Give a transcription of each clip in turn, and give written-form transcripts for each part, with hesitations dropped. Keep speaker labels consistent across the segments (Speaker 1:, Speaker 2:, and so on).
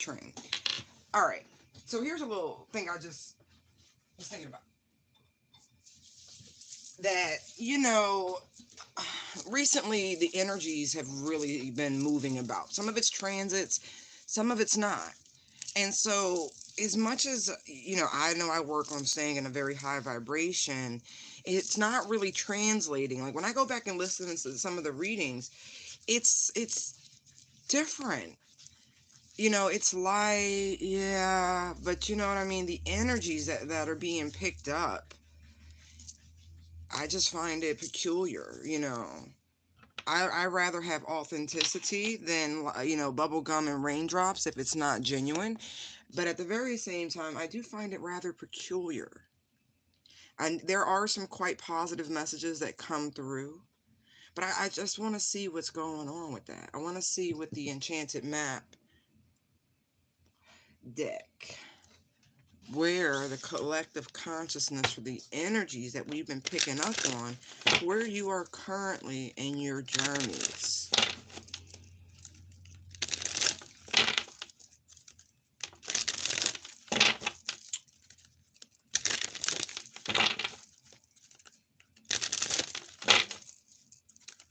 Speaker 1: trend. All right. So here's a little thing I just was thinking about. That, recently the energies have really been moving about. Some of it's transits, some of it's not. And so, as much as, I know I work on staying in a very high vibration, it's not really translating. Like when I go back and listen to some of the readings, it's different. It's light, yeah, but you know what I mean? The energies that are being picked up, I just find it peculiar. I rather have authenticity than, bubble gum and raindrops if it's not genuine. But at the very same time, I do find it rather peculiar. And there are some quite positive messages that come through. But I just want to see what's going on with that. I want to see with the Enchanted Map deck where the collective consciousness for the energies that we've been picking up on, where you are currently in your journeys.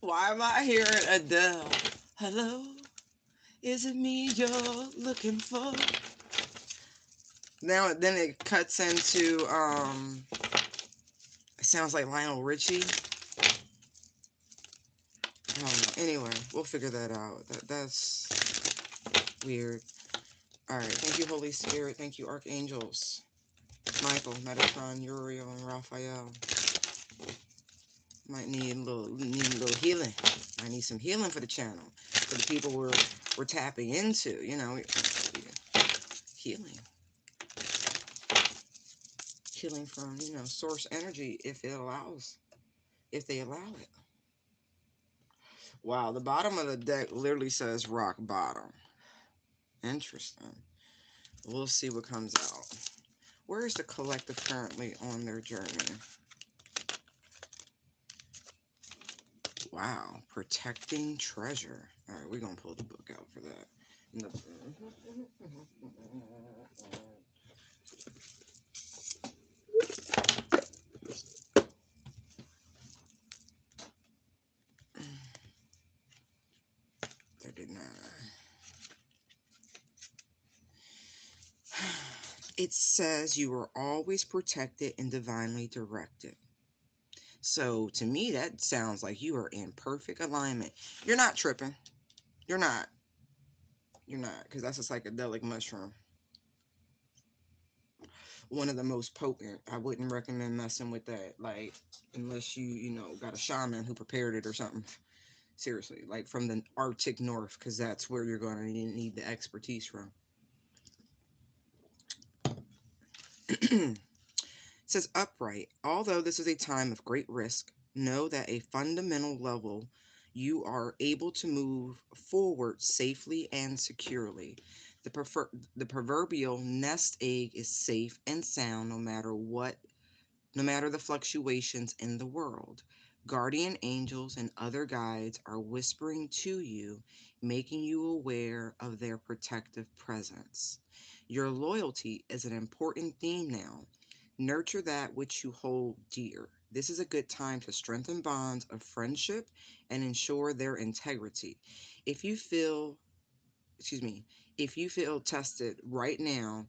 Speaker 1: Why am I hearing Adele? Hello, is it me you're looking for? Now then it cuts into it sounds like Lionel Richie. I don't know. Anyway, we'll figure that out. That's weird. Alright, thank you, Holy Spirit. Thank you, Archangels. Michael, Metatron, Uriel, and Raphael. Might need a little healing. I need some healing for the channel. For the people we're tapping into, healing. Healing from, source energy if they allow it. Wow, the bottom of the deck literally says rock bottom. Interesting. We'll see what comes out. Where is the collective currently on their journey? Wow, protecting treasure. All right, we're going to pull the book out for that. It says you are always protected and divinely directed. So to me, that sounds like you are in perfect alignment. You're not tripping. You're not. You're not, because that's a psychedelic mushroom. One of the most potent. I wouldn't recommend messing with that, like, unless you got a shaman who prepared it or something. Seriously, like from the Arctic North, because that's where you're going to need the expertise from. It says upright. Although this is a time of great risk, know that a fundamental level you are able to move forward safely and securely. The proverbial nest egg is safe and sound no matter the fluctuations in the world. Guardian angels and other guides are whispering to you, making you aware of their protective presence. Your loyalty is an important theme now. Nurture that which you hold dear. This is a good time to strengthen bonds of friendship and ensure their integrity. If you feel, excuse me, if you feel tested right now,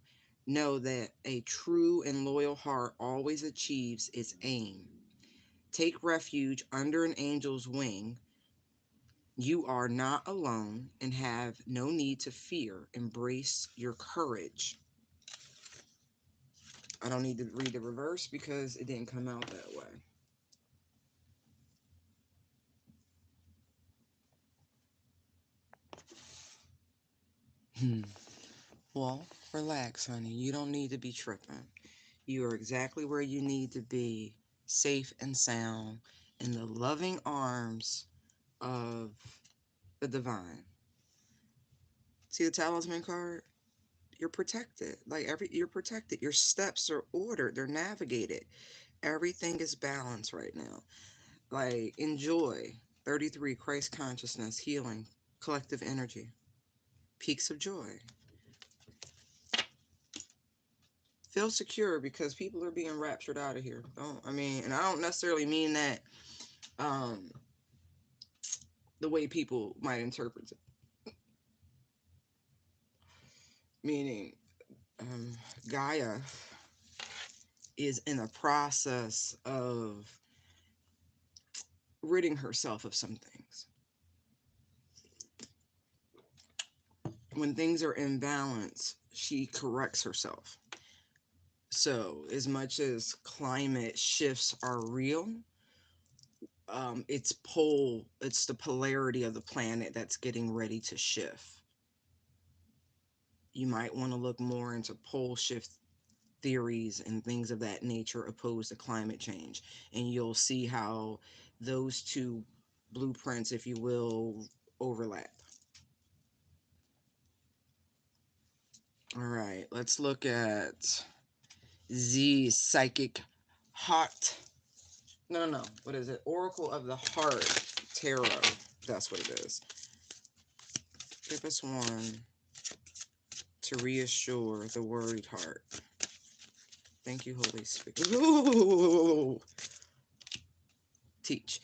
Speaker 1: know that a true and loyal heart always achieves its aim. Take refuge under an angel's wing. You are not alone and have no need to fear. Embrace your courage. I don't need to read the reverse because it didn't come out that way. Well, relax, honey. You don't need to be tripping. You are exactly where you need to be, safe and sound, in the loving arms of the divine. See the talisman card? You're protected. You're protected. Your steps are ordered. They're navigated. Everything is balanced right now. Like, enjoy. 33, Christ consciousness, healing, collective energy, peaks of joy. feel secure because people are being raptured out of here. Don't I mean, and I don't necessarily mean that um the way people might interpret it. Meaning, um, Gaia is in a process of ridding herself of some things. When things are in balance, she corrects herself. So, as much as climate shifts are real, it's the polarity of the planet that's getting ready to shift. You might want to look more into pole shift theories and things of that nature opposed to climate change, and you'll see how those two blueprints, if you will, overlap. All right, let's look at the psychic heart. No, no, no. What is it? Oracle of the Heart Tarot. That's what it is. Give us one to reassure the worried heart. Thank you, Holy Spirit. Ooh. Teach.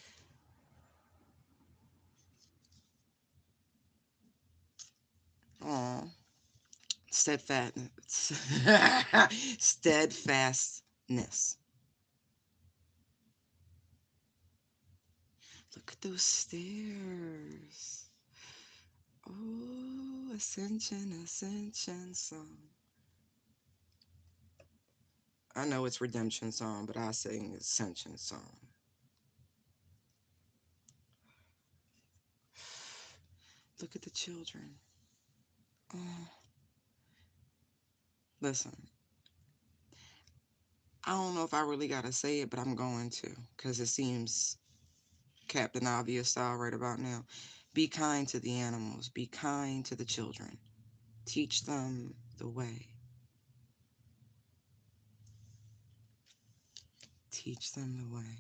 Speaker 1: Aw. Steadfastness. Steadfastness. Look at those stairs. Oh, ascension, ascension song. I know it's redemption song, but I sing ascension song. Look at the children. Oh, listen, I don't know if I really gotta say it, but I'm going to, because it seems Captain Obvious style right about now. Be kind to the animals. Be kind to the children. Teach them the way. Teach them the way.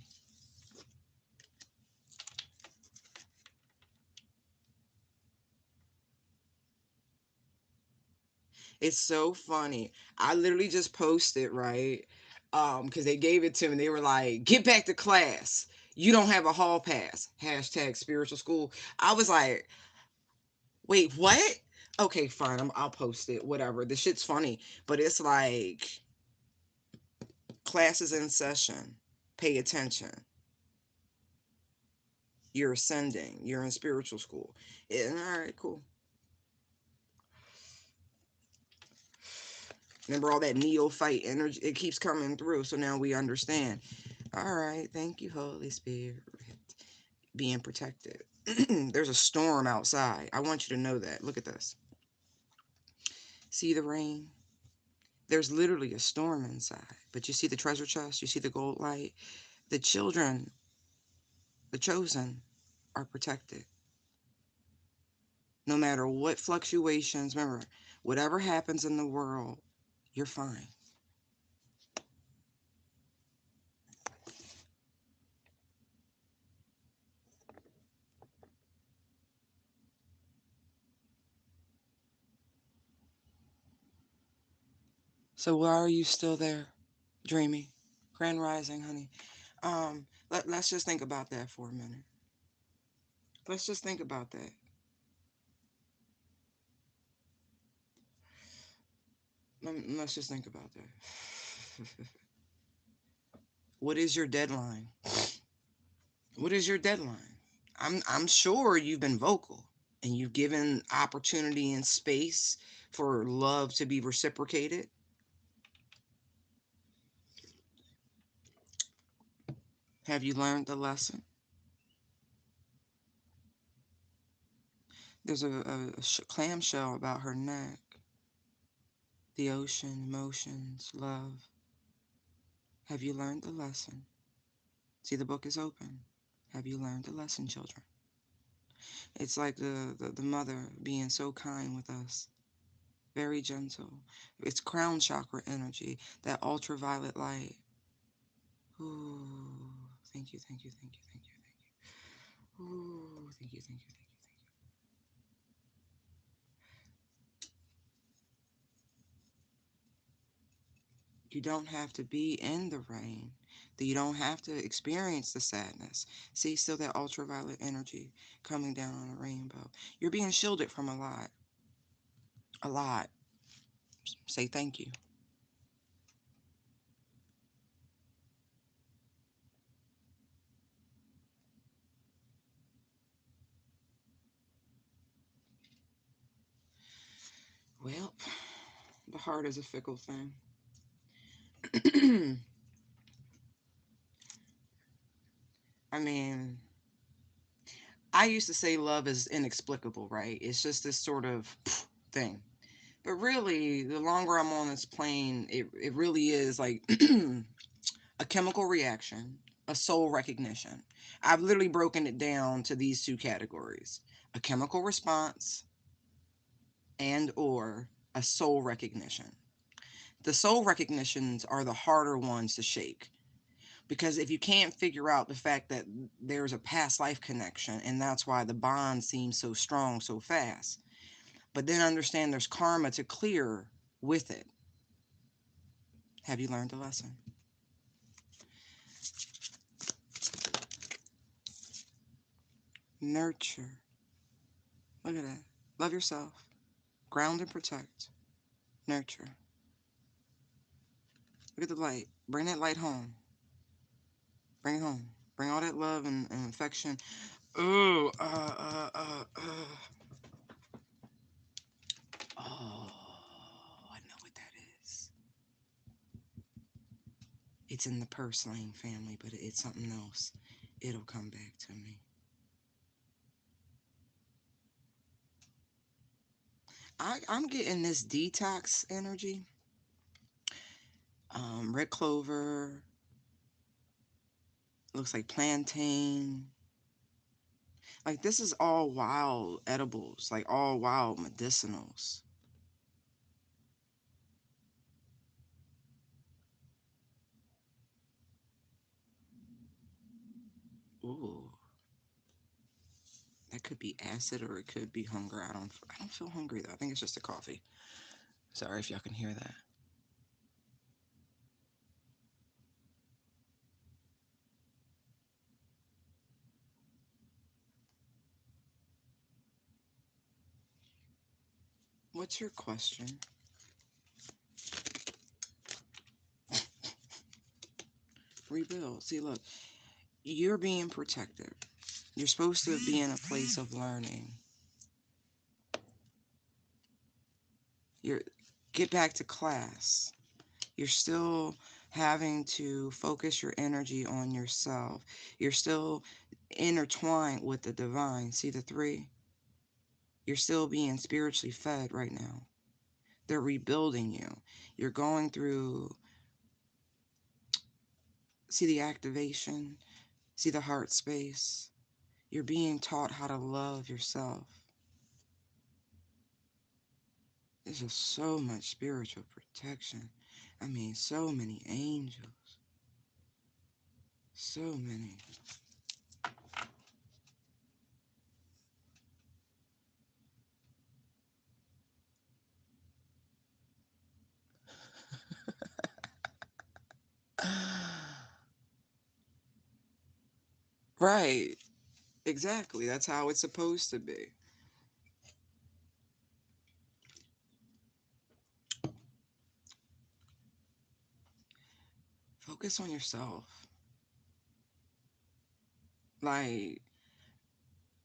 Speaker 1: It's so funny. I literally just posted, right? Because they gave it to me. They were like, get back to class. You don't have a hall pass. Hashtag spiritual school. I was like, wait, what? Okay, fine. I'll post it. Whatever. The shit's funny. But it's like, class is in session. Pay attention. You're ascending. You're in spiritual school. All right, cool. Remember all that neophyte energy? It keeps coming through. So now we understand. All right. Thank you, Holy Spirit. Being protected. There's a storm outside. I want you to know that. Look at this. See the rain? There's literally a storm inside. But you see the treasure chest? You see the gold light? The children, the chosen, are protected. No matter what fluctuations, remember, whatever happens in the world, you're fine. So why are you still there, Dreamy? Grand Rising, honey. Let's just think about that for a minute. Let's just think about that. Let's just think about that. What is your deadline? What is your deadline? I'm sure you've been vocal and you've given opportunity and space for love to be reciprocated. Have you learned the lesson? There's a clamshell about her neck. The ocean, emotions, love. Have you learned the lesson? See, the book is open. Have you learned the lesson, children? It's like the mother being so kind with us, very gentle. It's crown chakra energy, that ultraviolet light. Ooh, thank you, thank you, thank you, thank you, thank you. Ooh, thank you, thank you, thank you, thank You don't have to be in the rain. That you don't have to experience the sadness. See, still that ultraviolet energy coming down on a rainbow. You're being shielded from a lot. A lot. Say thank you. Well, the heart is a fickle thing. I mean, I used to say love is inexplicable, right? It's just this sort of thing. But really, the longer I'm on this plane, it really is like a chemical reaction, a soul recognition. I've literally broken it down to these two categories: a chemical response and or a soul recognition. The soul recognitions are the harder ones to shake because if you can't figure out the fact that there's a past life connection and that's why the bond seems so strong so fast, but then understand there's karma to clear with it. Have you learned a lesson? Nurture. Look at that. Love yourself. Ground and protect. Nurture. Look at the light. Bring that light home. Bring it home. Bring all that love and affection. Ooh, Oh, I know what that is. It's in the purslane family, but it's something else. It'll come back to me. I'm getting this detox energy. Red clover. Looks like plantain. Like this is all wild edibles, like all wild medicinals. Ooh, that could be acid or it could be hunger. I don't feel hungry though. I think it's just the coffee. Sorry if y'all can hear that. What's your question? Rebuild. See, look, you're being protected. You're supposed to be in a place of learning. You're get back to class. You're still having to focus your energy on yourself. You're still intertwined with the divine. See the three? You're still being spiritually fed right now. They're rebuilding you. You're going through, see the activation, see the heart space. You're being taught how to love yourself. There's just so much spiritual protection. I mean, so many angels. So many. Right. Exactly. That's how it's supposed to be. Focus on yourself. Like,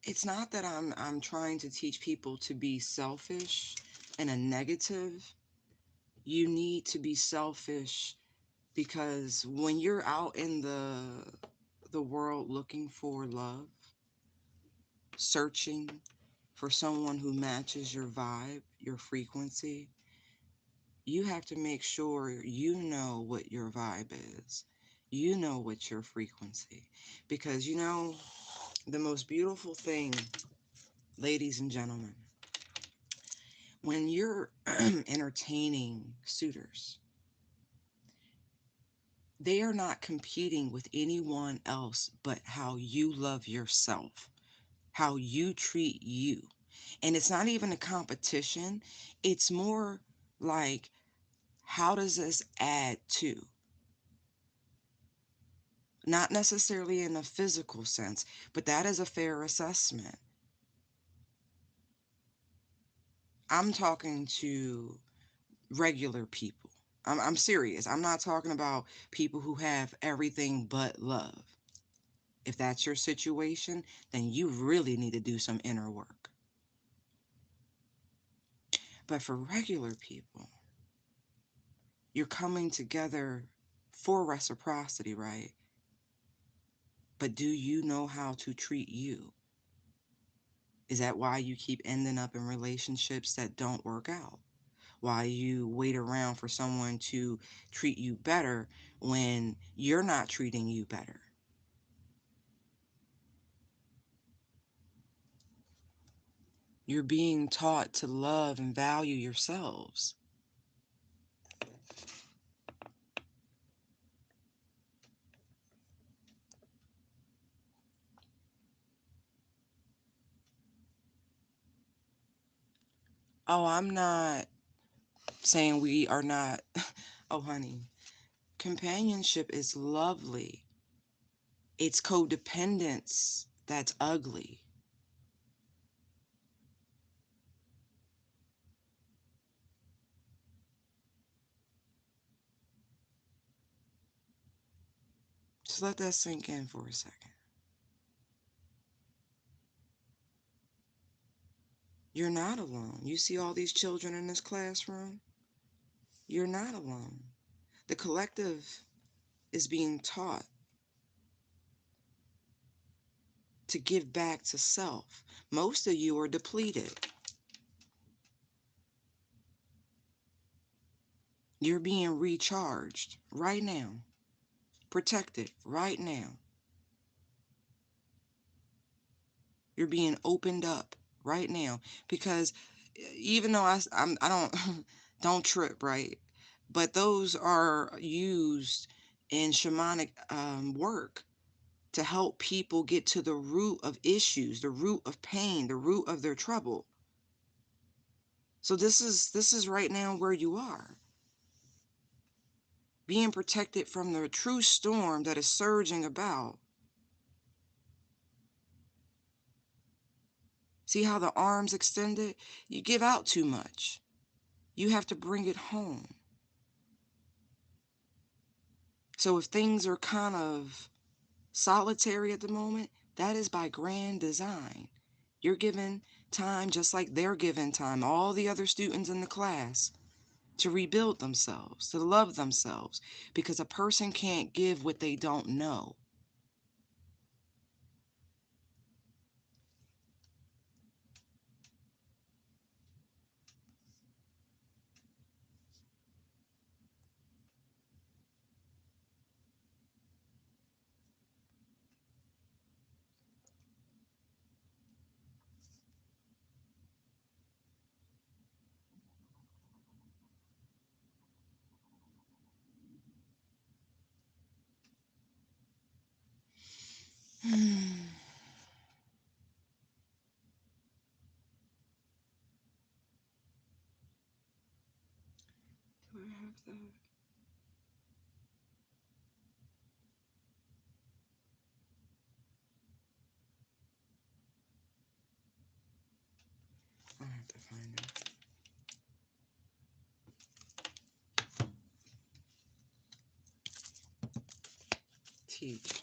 Speaker 1: it's not that I'm trying to teach people to be selfish in a negative. You need to be selfish because when you're out in the world looking for love, searching for someone who matches your vibe, your frequency, you have to make sure you know what your vibe is. You know what your frequency. Because the most beautiful thing, ladies and gentlemen, when you're entertaining suitors, they are not competing with anyone else but how you love yourself, how you treat you. And it's not even a competition, it's more like How does this add to? Not necessarily in a physical sense, but that is a fair assessment. I'm talking to regular people. I'm serious. I'm not talking about people who have everything but love. If that's your situation, then you really need to do some inner work. But for regular people, you're coming together for reciprocity, right? But do you know how to treat you? Is that why you keep ending up in relationships that don't work out? Why you wait around for someone to treat you better when you're not treating you better? You're being taught to love and value yourselves. Oh, I'm not saying we are not. Oh, honey, companionship is lovely. It's codependence that's ugly. Just let that sink in for a second. You're not alone. You see all these children in this classroom? You're not alone. The collective is being taught to give back to self. Most of you are depleted. You're being recharged right now, protected right now. You're being opened up right now because even though I don't don't trip, right? But those are used in shamanic work to help people get to the root of issues, the root of pain, the root of their trouble. So this is right now where you are, being protected from the true storm that is surging about. See how the arms extended? You give out too much. You have to bring it home. So if things are kind of solitary at the moment, that is by grand design. You're given time just like they're given time, all the other students in the class, to rebuild themselves, to love themselves, because a person can't give what they don't know. Do I have that? I have to find it. Teach.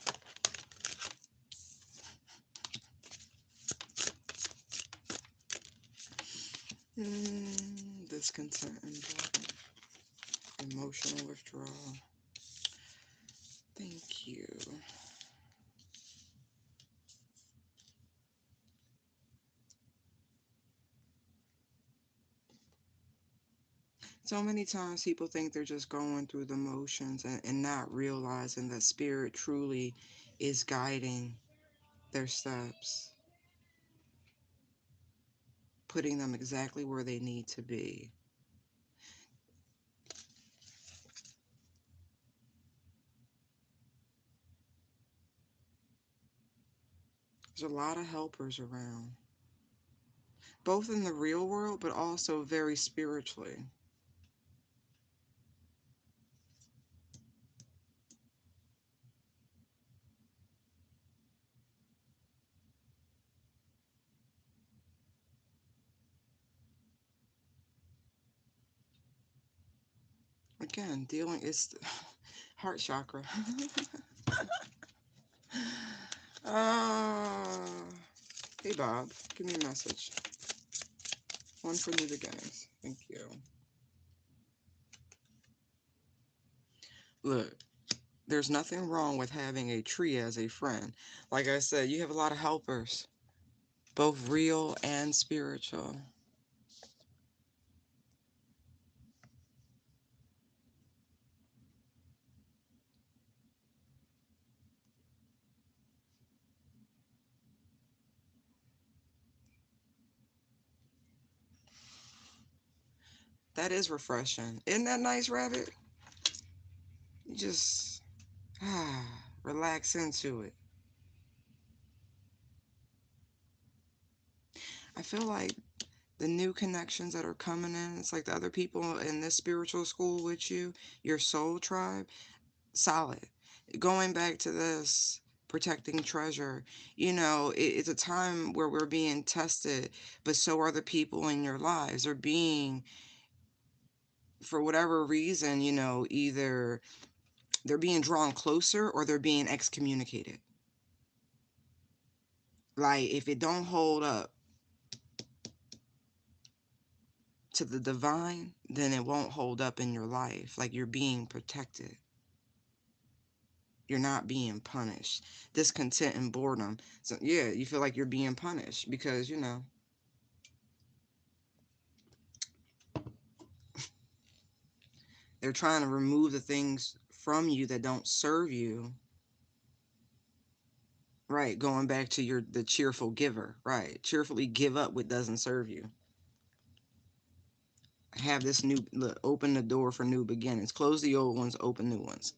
Speaker 1: Discontent and emotional withdrawal. Thank you. So many times people think they're just going through the motions and not realizing that spirit truly is guiding their steps, putting them exactly where they need to be. There's a lot of helpers around, both in the real world, but also very spiritually. again, dealing is heart chakra. uh, hey Bob, give me a message. One for new beginnings. Thank you. Look, there's nothing wrong with having a tree as a friend. Like I said, you have a lot of helpers, both real and spiritual. That is refreshing. Isn't that nice, Rabbit? You just relax into it. I feel like the new connections that are coming in, it's like the other people in this spiritual school with you, your soul tribe, solid. Going back to this protecting treasure, it's a time where we're being tested, but so are the people in your lives are being, for whatever reason, either they're being drawn closer or they're being excommunicated. Like if it don't hold up to the divine, then it won't hold up in your life. Like you're being protected. You're not being punished. Discontent and boredom. So yeah, you feel like you're being punished because, they're trying to remove the things from you that don't serve you. Right, going back to the cheerful giver. Right. Cheerfully give up what doesn't serve you. Have this new look, open the door for new beginnings. Close the old ones, open new ones.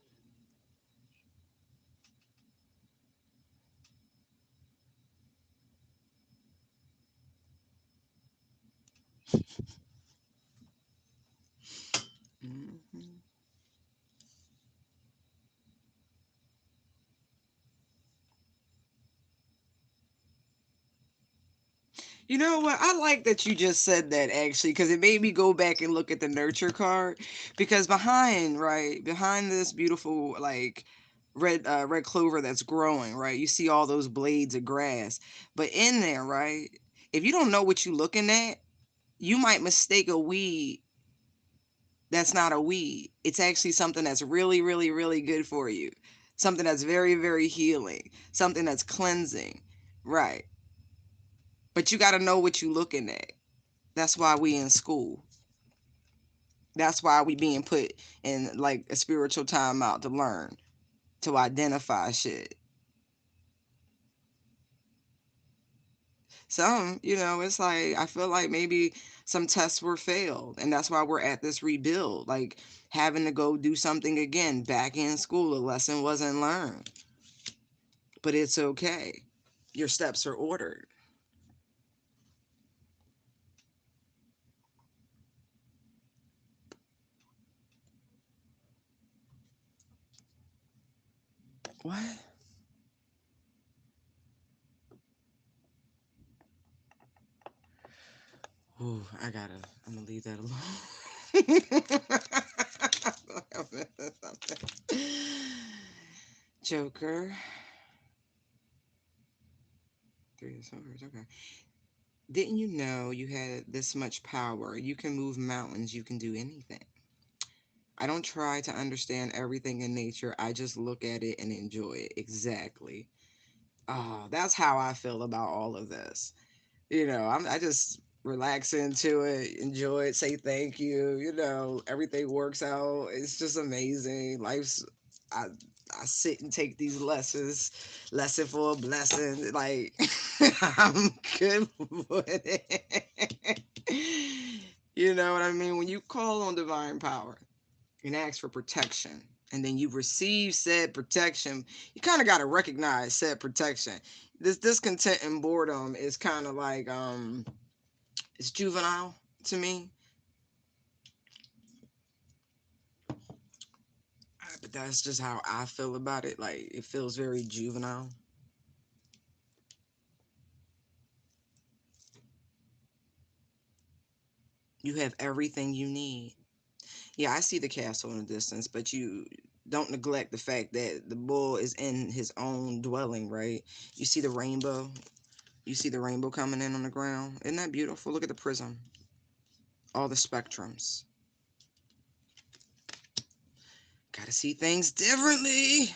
Speaker 1: Hmm. You know what? I like that you just said that actually, because it made me go back and look at the nurture card. Because behind this beautiful like red clover that's growing, right? You see all those blades of grass, but in there, right? If you don't know what you're looking at, you might mistake a weed that's not a weed. It's actually something that's really, really, really good for you. Something that's very, very healing. Something that's cleansing, right? But you got to know what you're looking at. That's why we in school. That's why we being put in like a spiritual timeout to learn, to identify shit. It's like I feel like maybe some tests were failed, and that's why we're at this rebuild. Like having to go do something again back in school. A lesson wasn't learned, but it's okay. Your steps are ordered. What? Ooh, I'm gonna leave that alone. Joker. Three of Swords. Okay. Didn't you know you had this much power? You can move mountains. You can do anything. I don't try to understand everything in nature. I just look at it and enjoy it. Exactly. Oh, that's how I feel about all of this. I just relax into it, enjoy it, say thank you. Everything works out. It's just amazing. I I sit and take these lessons, lesson for a blessing. Like I'm good with it. You know what I mean? When you call on divine power and ask for protection, and then you receive said protection, you kind of got to recognize said protection. This discontent and boredom is kind of like it's juvenile to me, but that's just how I feel about it. Like it feels very juvenile. You have everything you need. Yeah, I see the castle in the distance, but you don't neglect the fact that the bull is in his own dwelling, right? You see the rainbow. You see the rainbow coming in on the ground. Isn't that beautiful? Look at the prism. All the spectrums. Gotta see things differently.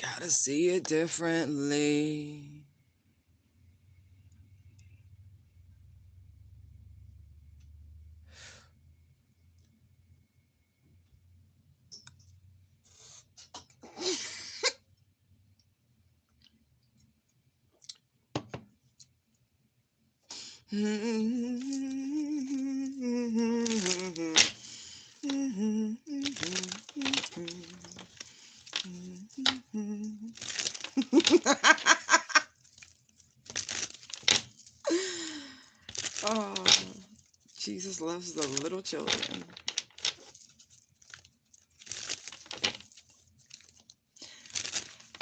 Speaker 1: Gotta see it differently. Oh, Jesus loves the little children.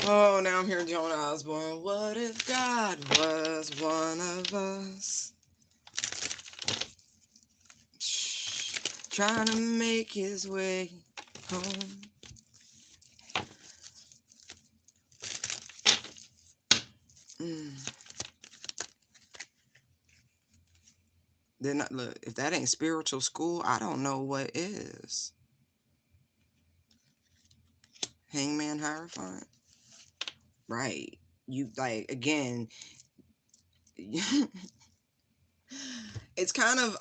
Speaker 1: Oh, now I'm hearing Joan Osborne. What if God was one of us? Trying to make his way home. They're not, look, if that ain't spiritual school, I don't know what is. Hangman Hierophant. Right. You, like, again, it's kind of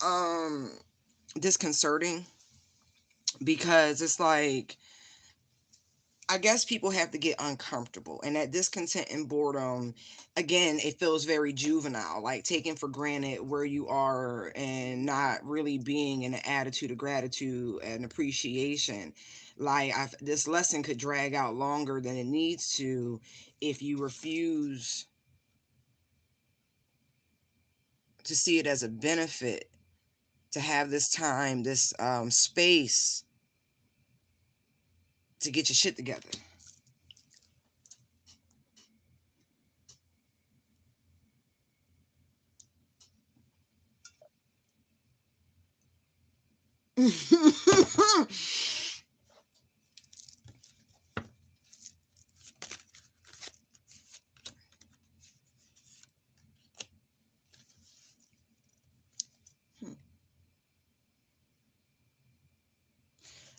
Speaker 1: disconcerting because it's like, I guess people have to get uncomfortable, and that discontent and boredom, again, it feels very juvenile, like taking for granted where you are and not really being in an attitude of gratitude and appreciation. Like, this lesson could drag out longer than it needs to if you refuse to see it as a benefit to have this time, this space to get your shit together.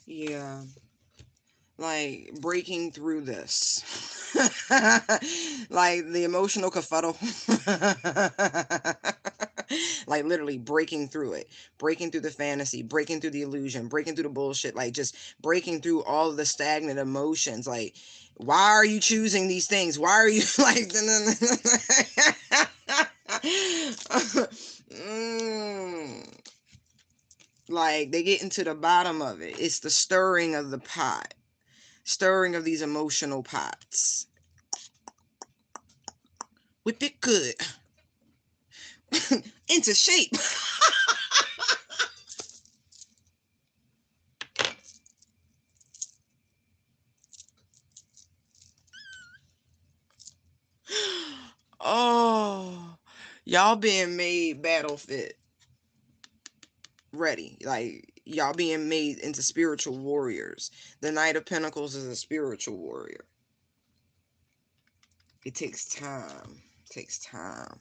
Speaker 1: Yeah. Like breaking through this. Like the emotional kerfuddle. Like literally breaking through it, breaking through the fantasy, breaking through the illusion, breaking through the bullshit, like just breaking through all of the stagnant emotions. Like, why are you choosing these things? Why are you like like they get into the bottom of it. It's the stirring of the pot, stirring of these emotional pots. Whip it good into shape. Oh, y'all being made battle fit, ready. Like, y'all being made into spiritual warriors. The Knight of Pentacles is a spiritual warrior. It takes time. It takes time.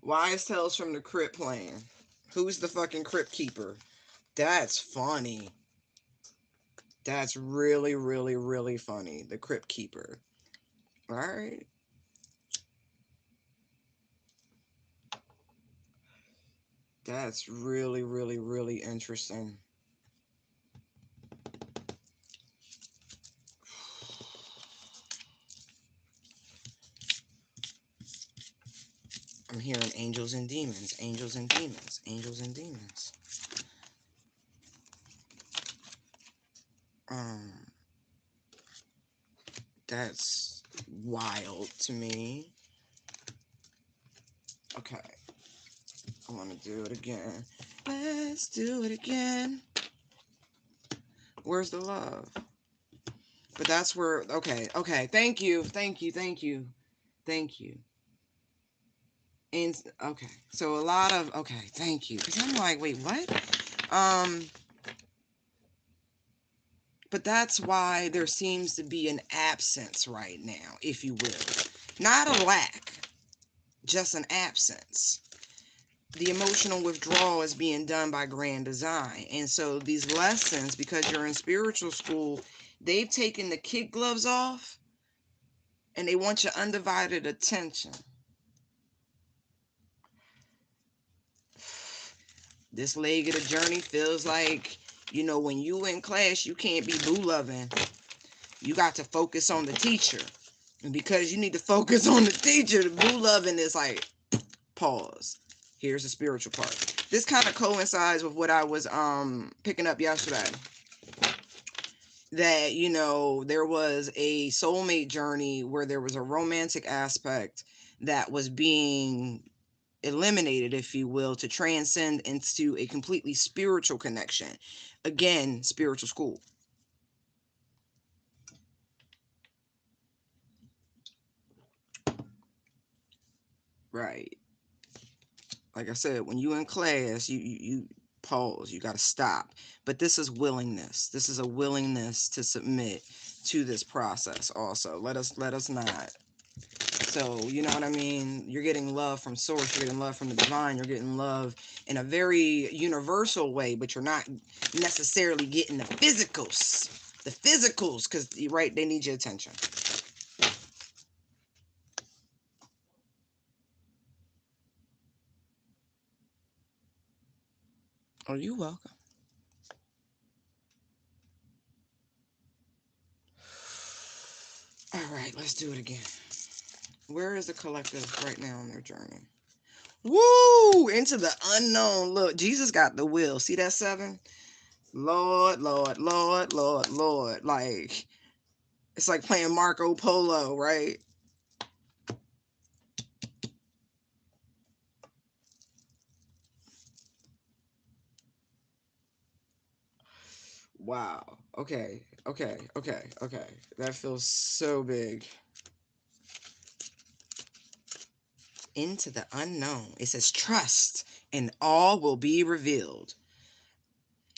Speaker 1: Wise Tales from the Crypt playing. Who's the fucking Crypt Keeper? That's funny. That's really, really, really funny. The Crypt Keeper. All right. That's really, really, really interesting. I'm hearing angels and demons, angels and demons, angels and demons. Um, that's wild to me. Okay, I want to do it again. Let's do it again. Where's the love? But that's where, okay, okay. Thank you. Thank you. Thank you. Thank you. And okay. So a lot of, okay, thank you. Because I'm like, wait, what? Um, but that's why there seems to be an absence right now, if you will. Not a lack, just an absence. The emotional withdrawal is being done by grand design. And so these lessons, because you're in spiritual school, they've taken the kid gloves off and they want your undivided attention. This leg of the journey feels like, when you in class, you can't be boo loving. You got to focus on the teacher. And because you need to focus on the teacher, the boo loving is like, pause. Here's the spiritual part. This kind of coincides with what I was picking up yesterday. That, there was a soulmate journey where there was a romantic aspect that was being eliminated, if you will, to transcend into a completely spiritual connection. Again, spiritual school. Right. Like I said, when you in class, you pause. You got to stop. But this is willingness. This is a willingness to submit to this process. Also, let us not. So, you know what I mean? You're getting love from source, you're getting love from the divine, you're getting love in a very universal way, but you're not necessarily getting the physicals. The physicals, because, right, they need your attention. Oh, you're welcome. All right, let's do it again. Where is the collective right now on their journey? Woo! Into the unknown. Look, Jesus got the will. See that 7? Lord, Lord, Lord, Lord, Lord. Like, it's like playing Marco Polo, right? Wow. Okay. Okay. Okay. Okay. That feels so big. Into the unknown. It says trust and all will be revealed.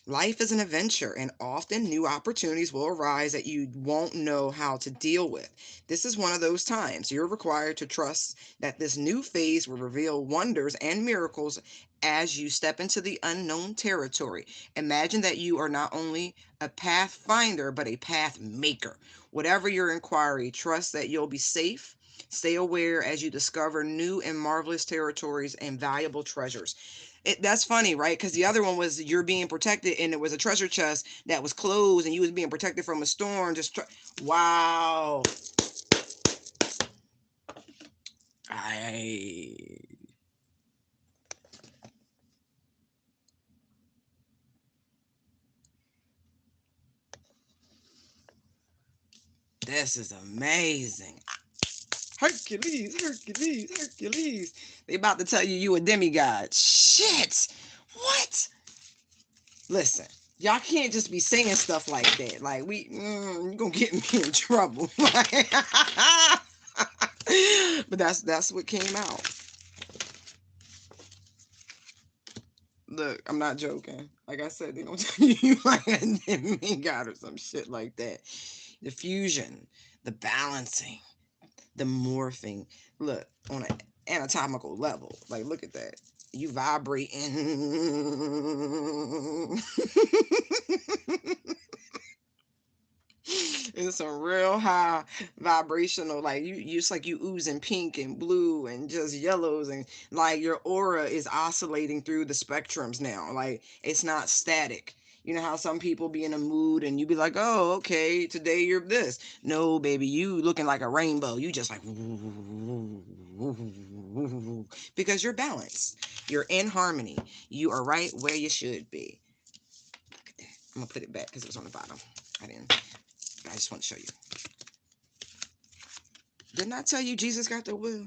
Speaker 1: Life is an adventure, and often new opportunities will arise that you won't know how to deal with. This is one of those times. You're required to trust that this new phase will reveal wonders and miracles as you step into the unknown territory. Imagine that you are not only a pathfinder, but a path maker. Whatever your inquiry, trust that you'll be safe. Stay aware as you discover new and marvelous territories and valuable treasures. That's funny, right? Because the other one was you're being protected, and it was a treasure chest that was closed, and you was being protected from a storm. Wow. I This is amazing. Hercules, Hercules, Hercules. They about to tell you a demigod. Shit. What? Listen, y'all can't just be saying stuff like that. Like you're gonna get me in trouble. But that's what came out. Look, I'm not joking. Like I said, they gonna tell you like a demigod or some shit like that. The fusion, the balancing, the morphing. Look, on an anatomical level, like look at that. You vibrating. It's some real high vibrational, like you it's like you oozing pink and blue and just yellows, and like your aura is oscillating through the spectrums now. Like it's not static. You know how some people be in a mood and you be like, oh, okay, today you're this. No, baby, you looking like a rainbow. You just like because you're balanced. You're in harmony. You are right where you should be. Look at that. I'm gonna put it back because it was on the bottom. I didn't. I just want to show you. Didn't I tell you Jesus got the will?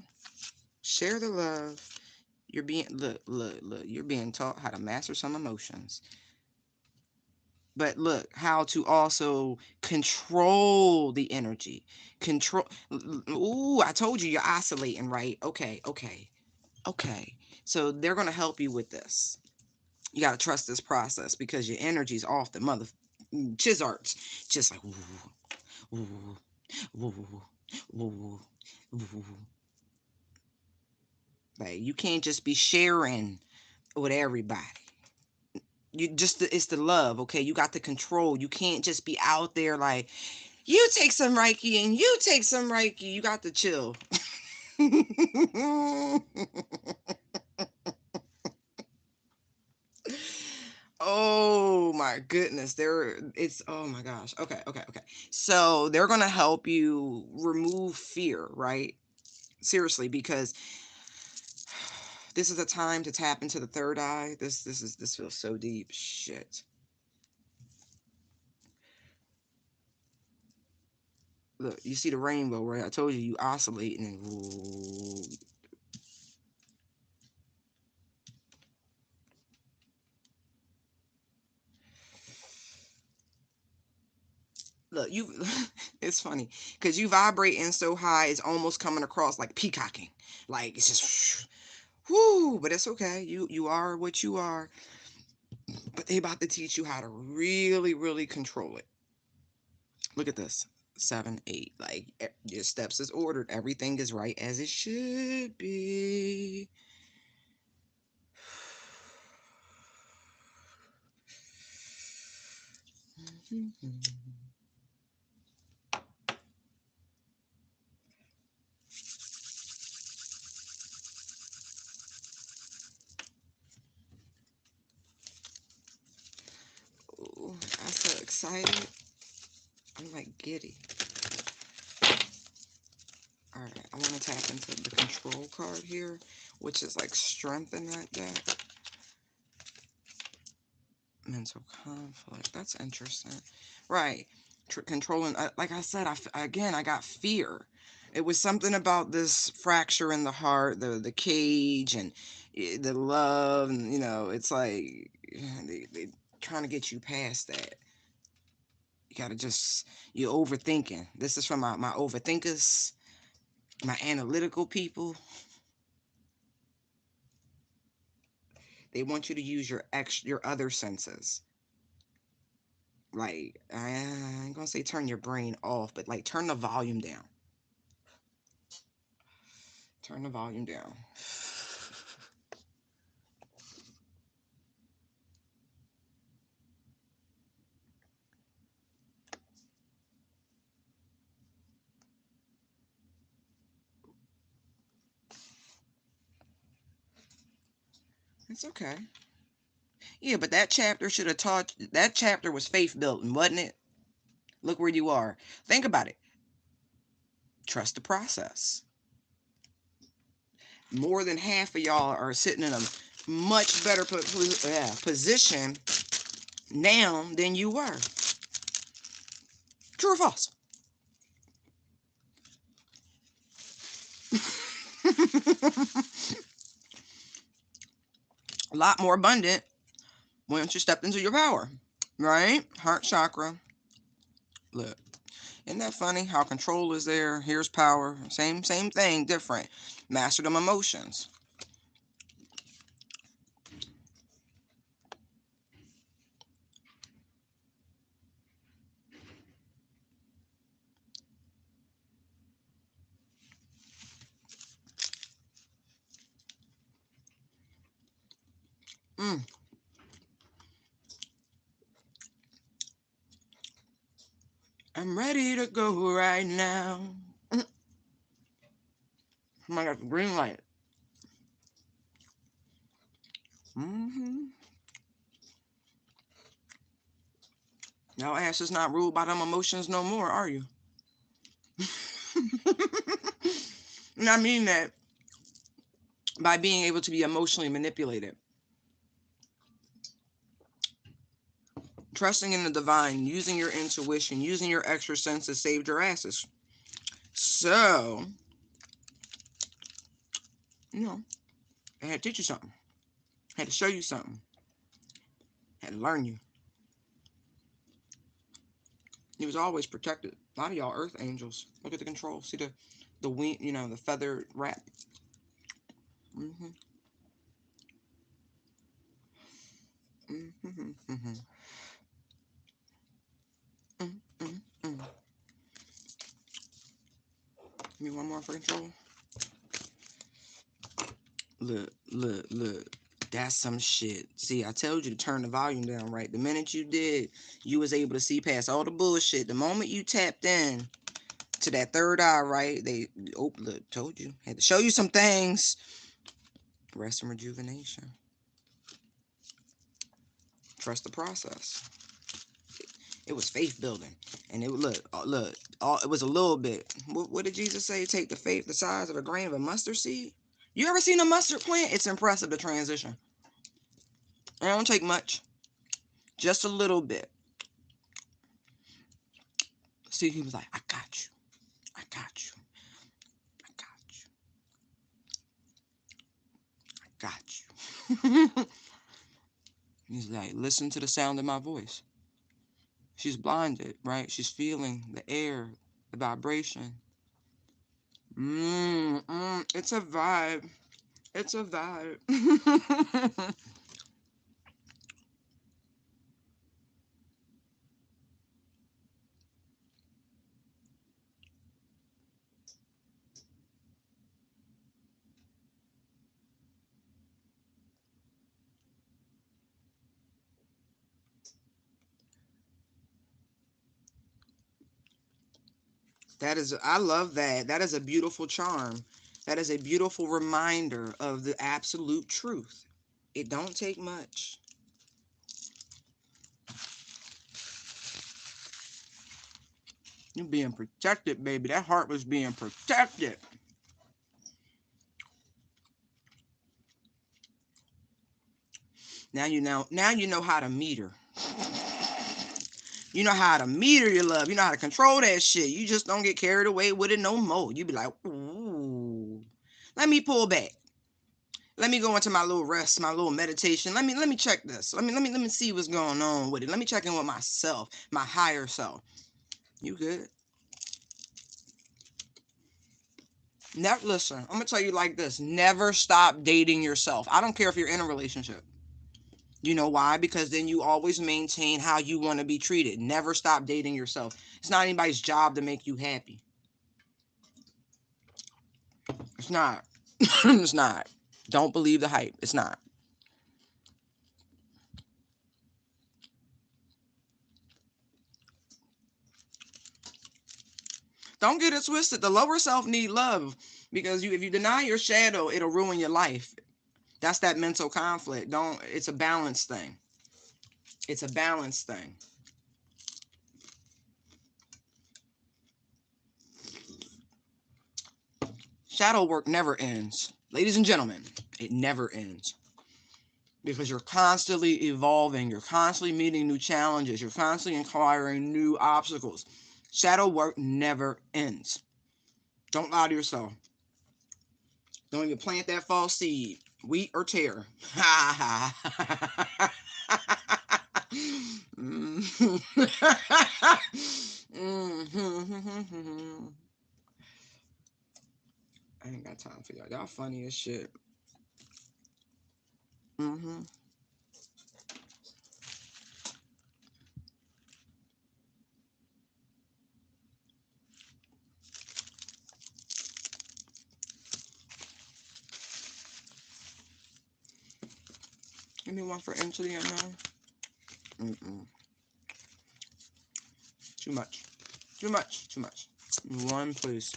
Speaker 1: Share the love. You're being taught how to master some emotions. But look, how to also control the energy. Control. Ooh, I told you you're oscillating, right? Okay, okay, okay. So they're going to help you with this. You got to trust this process because your energy's off the mother chisarts. Just like, ooh, ooh, ooh, ooh, ooh. Like, you can't just be sharing with everybody. You just, it's the love, okay? You got the control. You can't just be out there like, you take some Reiki and you take some Reiki. You got to chill. Oh my goodness. It's, oh my gosh. Okay, okay, okay. So they're gonna help you remove fear, right? Seriously, because this is a time to tap into the third eye. This feels so deep. Shit. Look, you see the rainbow, right? I told you you oscillating and ooh. Look, you it's funny because you vibrating so high, it's almost coming across like peacocking. Like it's just whoo, but it's okay. You are what you are. But they about to teach you how to really, really control it. Look at this. 7, 8. Like your steps is ordered. Everything is right as it should be. Ooh, I'm so excited. I'm like giddy. All right, I want to tap into the control card here, which is like strengthen that deck. Mental conflict. That's interesting. Right. Controlling. Like I said, again, I got fear. It was something about this fracture in the heart, the cage, and the love, and it's like they trying to get you past that. You gotta just you're overthinking. This is from my overthinkers, my analytical people. They want you to use your other senses. Like I ain't gonna say turn your brain off, but like turn the volume down. Turn the volume down. It's okay. Yeah, but that chapter should have taught. That chapter was faith building, wasn't it? Look where you are. Think about it. Trust the process. More than half of y'all are sitting in a much better position now than you were. True or false? A lot more abundant once you stepped into your power, right? Heart chakra. Look, isn't that funny? How control is there? Here's power. Same thing, different. Master them emotions. Mm, I'm ready to go right now. Mm, I got the green light. Mm-hmm. Your ass is not ruled by them emotions no more, are you? And I mean that by being able to be emotionally manipulated. Trusting in the divine, using your intuition, using your extra senses saved your asses. So, you know, I had to teach you something. I had to show you something. I had to learn you. He was always protected. A lot of y'all earth angels. Look at the control. See the wing, you know, the feathered wrap. Mm-hmm. Mm-hmm. Mm-hmm. Mm-hmm. Give me one more for control. Look, look, look. That's some shit. See, I told you to turn the volume down, right? The minute you did, you was able to see past all the bullshit. The moment you tapped in to that third eye, right? Look, told you. Had to show you some things. Rest and rejuvenation. Trust the process. It was faith building. And it look, it was a little bit. What did Jesus say? Take the faith the size of a grain of a mustard seed. You ever seen a mustard plant? It's impressive, the transition. It don't take much. Just a little bit. See, he was like, I got you. I got you. I got you. I got you. He's like, listen to the sound of my voice. She's blinded, right? She's feeling the air, the vibration. It's a vibe. It's a vibe. I love that. That is a beautiful charm. That is a beautiful reminder of the absolute truth. It don't take much. You're being protected, baby. That heart was being protected. Now you know how to meter. You know how to meter your love. You know how to control that shit. You just don't get carried away with it no more. You be like, ooh, let me pull back. Let me go into my little rest, my little meditation. Let me check this. Let me see what's going on with it. Let me check in with myself, my higher self. You good? Never listen. I'm gonna tell you like this. Never stop dating yourself. I don't care if you're in a relationship. You know why? Because then you always maintain how you want to be treated. Never stop dating yourself. It's not anybody's job to make you happy. It's not. It's not. Don't believe the hype. It's not. Don't get it twisted. The lower self need love because if you deny your shadow, it'll ruin your life. That's that mental conflict. Don't. It's a balance thing. It's a balance thing. Shadow work never ends. Ladies and gentlemen, it never ends. Because you're constantly evolving, you're constantly meeting new challenges, you're constantly acquiring new obstacles. Shadow work never ends. Don't lie to yourself. Don't even plant that false seed, wheat or tear. Ha ha. I ain't got time for y'all. Y'all funny as shit. Hmm. Give me one for into the unknown. Mm-mm. Too much. Too much. Too much. One, please.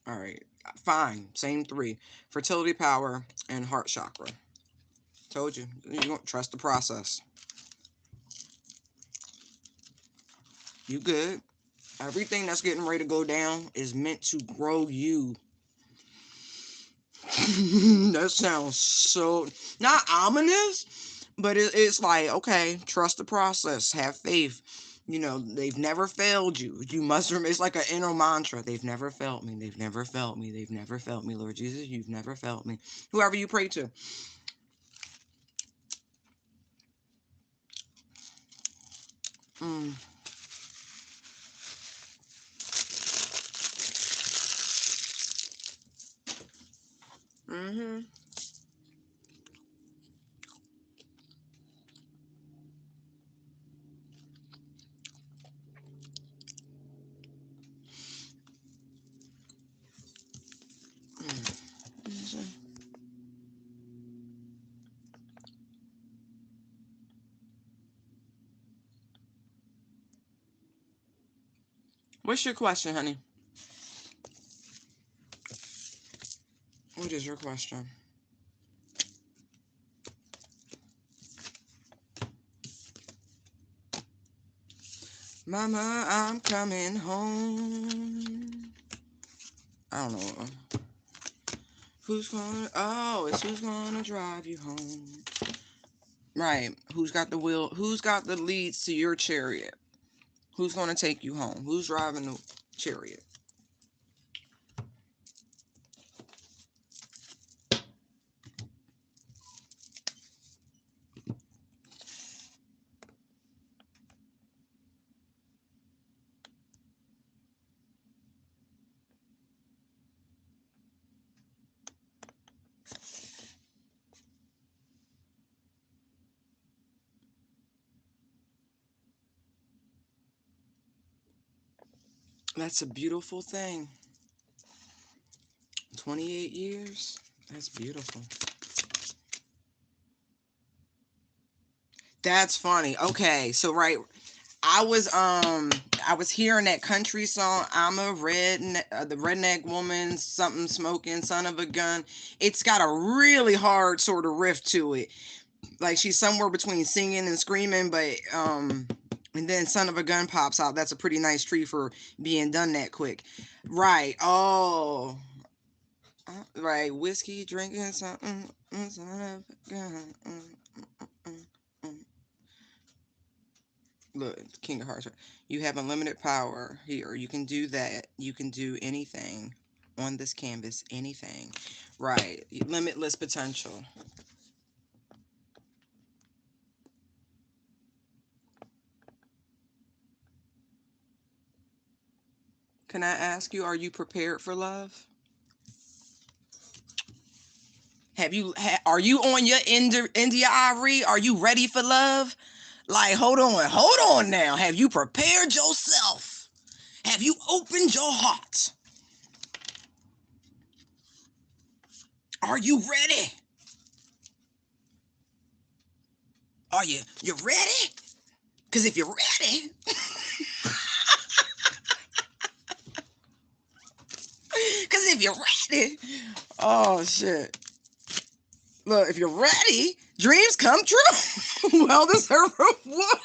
Speaker 1: All right. Fine. Same three. Fertility power and heart chakra. Told you. You don't trust the process. You good. Everything that's getting ready to go down is meant to grow you. That sounds so not ominous, but it's like, okay, trust the process, have faith. You know, they've never failed you. You must remember, it's like an inner mantra. They've never failed me. They've never failed me. They've never failed me. Lord Jesus, you've never failed me. Whoever you pray to. Mm. Mm-hmm. Mm. What's your question, honey? What is your question? Mama, I'm coming home. I don't know. It's who's gonna drive you home. Right. Who's got the wheel? Who's got the leads to your chariot? Who's gonna take you home? Who's driving the chariot? That's a beautiful thing. 28 years. That's beautiful. That's funny. Okay, so right, I was hearing that country song. I'm a the redneck woman, something smoking, son of a gun. It's got a really hard sort of riff to it. Like she's somewhere between singing and screaming, but and then son of a gun pops out. That's a pretty nice tree for being done that quick. Right. Oh. Right. Whiskey drinking something. Son of a gun. Look, King of Hearts. You have unlimited power here. You can do that. You can do anything on this canvas. Anything. Right. Limitless potential. Can I ask you, are you prepared for love? Are you on your India Irie? Are you ready for love? Like, hold on now. Have you prepared yourself? Have you opened your heart? Are you ready? You ready? Because if you're ready, because if you're ready, oh shit. Look, if you're ready, dreams come true. Well, this her reward.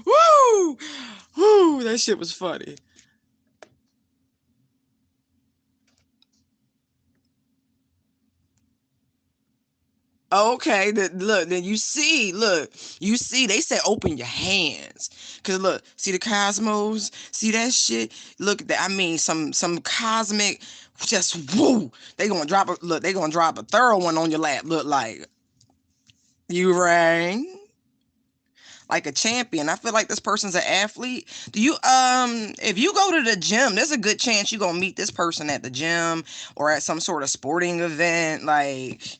Speaker 1: Woo! Woo! That shit was funny. Okay, look, then you see, they said open your hands. Cause look, see the cosmos, see that shit? Look at that. I mean, some cosmic, just woo. They gonna drop a thorough one on your lap. Look like you rang like a champion. I feel like this person's an athlete. Do you if you go to the gym, there's a good chance you're gonna meet this person at the gym or at some sort of sporting event. Like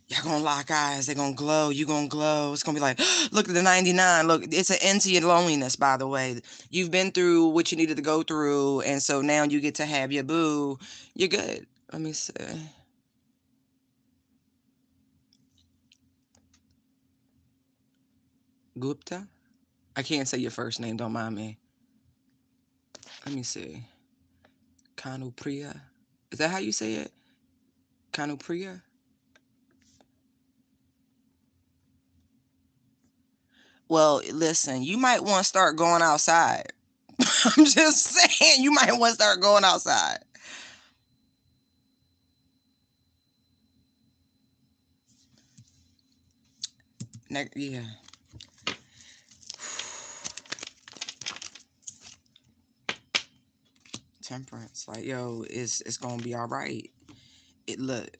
Speaker 1: y'all gonna lock eyes, they're gonna glow, you gonna glow. It's gonna be like, look at the 99. Look, it's an end to your loneliness, by the way. You've been through what you needed to go through, and so now you get to have your boo. You're good. Let me see. Gupta? I can't say your first name, don't mind me. Let me see. Kanupriya. Is that how you say it? Kanupriya? Well, listen, you might want to start going outside. I'm just saying, you might want to start going outside. Yeah. Temperance. Like, yo, it's gonna be all right. It look.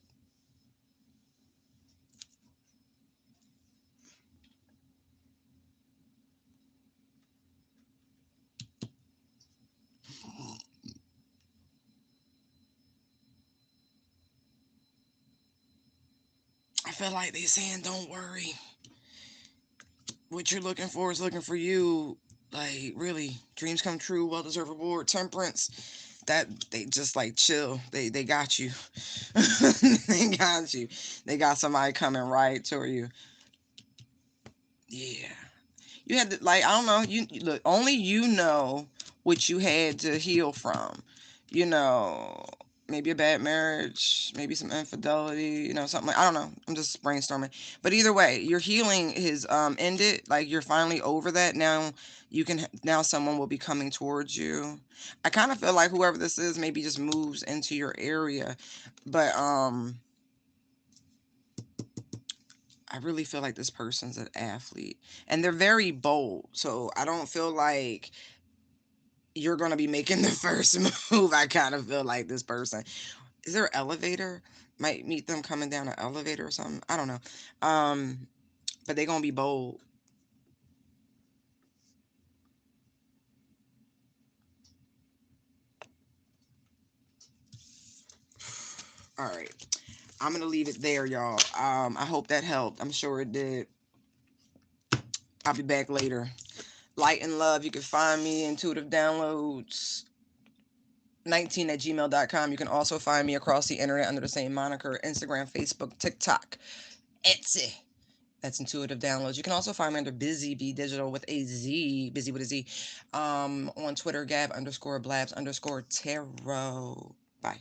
Speaker 1: feel like they saying, don't worry. What you're looking for is looking for you. Like, really, dreams come true, well-deserved reward, temperance. That, they just like chill. They got you. They got you. They got somebody coming right to you. Yeah. You had to, like, I don't know, look, only you know what you had to heal from. You know, maybe a bad marriage, maybe some infidelity, something like, I don't know. I'm just brainstorming. But either way, your healing is ended. Like, you're finally over that. Now now someone will be coming towards you. I kind of feel like whoever this is maybe just moves into your area. But I really feel like this person's an athlete, and they're very bold. So I don't feel like you're going to be making the first move. I kind of feel like this person. Is there an elevator? Might meet them coming down an elevator or something. I don't know. But they're going to be bold. All right. I'm going to leave it there, y'all. I hope that helped. I'm sure it did. I'll be back later. Light and love. You can find me Intuitive Downloads 19 at gmail.com. You can also find me across the internet under the same moniker: Instagram, Facebook, TikTok, Etsy. That's Intuitive Downloads. You can also find me under Busy Bee Digital with a Z, Busy with a Z. On Twitter, Gab _Blabs _Tarot. Bye.